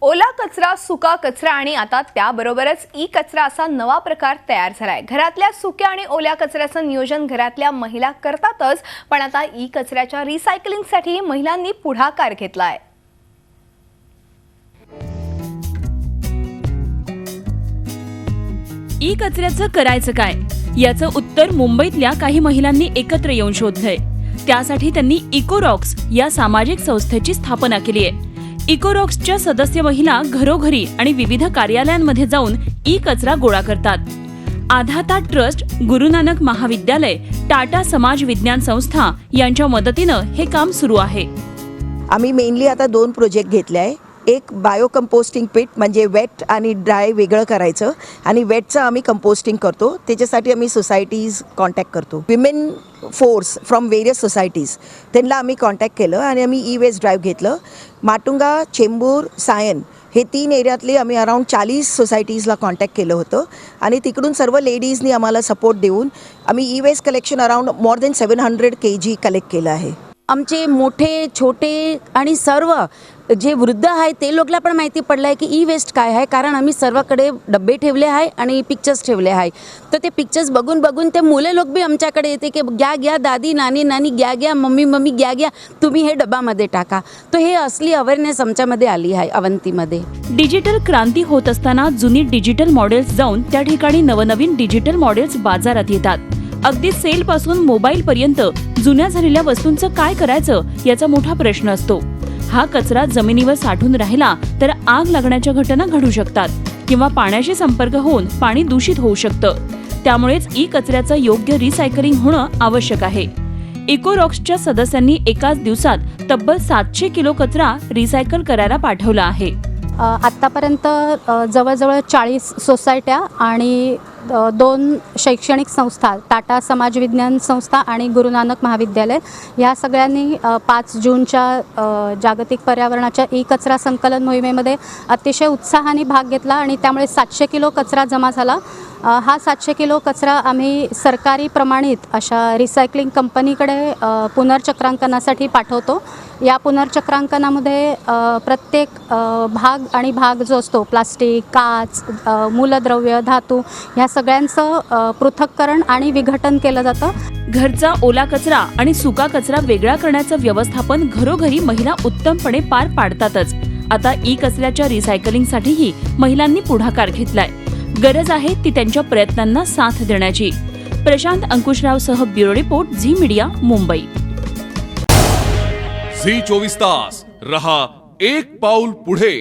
ओला कचरा, सुका कचरा आणि आता त्याबरोबरच ई कचरा असा नवा प्रकार तयार झालाय। घरातल्या सुक्या आणि ओल्या कचऱ्याचं नियोजन घरातल्या महिला करतातच, पण आता ई कचऱ्याच्या रिसायकलिंगसाठी महिलांनी पुढाकार घेतलाय। ई कचऱ्याचं करायचं काय याचं उत्तर मुंबईतल्या काही महिलांनी एकत्र येऊन शोधलंय। त्यासाठी त्यांनी इकोरॉक्स या सामाजिक संस्थेची स्थापना केली आहे। इकोरॉक्सच्या सदस्य महिला घरोघरी आणि विविध कार्यालयांमध्ये जाऊन ई कचरा गोळा करतात। आधाता ट्रस्ट, गुरु नानक महाविद्यालय, टाटा समाज विज्ञान संस्था यांच्या मदतीनं हे काम सुरू आहे। आम्ही मेनली आता 2 प्रोजेक्ट घेतले आहे। एक बायो कंपोस्टिंग पिट म्हणजे वेट आणि ड्राय वेगळं करायचं, आणि वेटचं आम्ही कंपोस्टिंग करतो। त्याच्यासाठी आम्ही सोसायटीज कॉन्टॅक्ट करतो। Women force from various societies त्यांना आम्ही कॉन्टॅक्ट केलं आणि आम्ही ई वेस्ट ड्राईव्ह घेतलं। माटुंगा, चेंबूर, सायन हे 3 एरियातले आम्ही अराउंड 40 सोसायटीजला कॉन्टॅक्ट केलं होतं, आणि तिकडून सर्व लेडीजनी आम्हाला सपोर्ट देऊन आम्ही e waste collection around more than 700 kg collect केलं आहे। आमचे मोठे छोटे आणि सर्व जे वृद्ध आहे ते लोकला पण माहिती पडलं आहे की ई वेस्ट काय आहे, कारण आम्ही सर्वकडे डब्बे ठेवले आहे आणि पिक्चर्स ठेवले आहे। तर ते पिक्चर्स बघून बघून ते मुले लोक बी आमच्याकडे येते की घ्या घ्या दादी, नानी नानी घ्या घ्या, मम्मी मम्मी घ्या घ्या, तुम्ही हे डब्बामध्ये टाका। तर हे असली अवेअरनेस आमच्यामध्ये आली आहे अवंतीमध्ये। डिजिटल क्रांती होत असताना जुनी डिजिटल मॉडेल्स जाऊन त्या ठिकाणी नवनवीन डिजिटल मॉडेल्स बाजारात येतात। अगदी सेल पासून मोबाईल पर्यंत जुन्या झालेल्या वस्तूंचं काय करायचं याचा मोठा प्रश्न असतो। हा कचरा जमिनीवर साठून राहिला तर आग लागण्याच्या घटना घडू शकतात किंवा पाण्याशी संपर्क होऊन पाणी दूषित होऊ शकतं। त्यामुळेच ई कचऱ्याचं योग्य रिसायकलिंग होणं आवश्यक आहे। इकोरॉक्सच्या सदस्यांनी एकाच दिवसात तब्बल 700 किलो कचरा रिसायकल करायला पाठवला आहे। आत्तापर्यंत जवळजवळ 40 सोसायट्या आणि 2 शैक्षणिक संस्था, टाटा समाज विज्ञान संस्था आणि गुरु नानक महाविद्यालय या सगळ्यांनी 5 जूनच्या जागतिक पर्यावरणाच्या ई कचरा संकलन मोहिमेमध्ये अतिशय उत्साहाने भाग घेतला, आणि त्यामुळे 700 किलो कचरा जमा झाला। हा 700 किलो कचरा आम्ही सरकारी प्रमाणित अशा रिसायकलिंग कंपनीकडे पुनर्चक्रांकनासाठी पाठवतो। या पुनर्चक्रांकनामध्ये प्रत्येक भाग जो असतो, प्लास्टिक, काच, मूलद्रव्य, धातू, ह्या सगळ्यांचं पृथक्करण आणि विघटन केलं जातं। घरचा ओला कचरा आणि सुका कचरा वेगळा करण्याचं व्यवस्थापन घरोघरी महिला उत्तमपणे पार पाडतातच। आता ई कचऱ्याच्या रिसायकलिंगसाठीही महिलांनी पुढाकार घेतलाय। गरज आहे ती त्यांच्या प्रयत्नांना साथ देण्याची। प्रशांत अंकुशराव सह ब्युरो रिपोर्ट, झी मीडिया, मुंबई। झी 24 तास रहा एक पाऊल पुढे।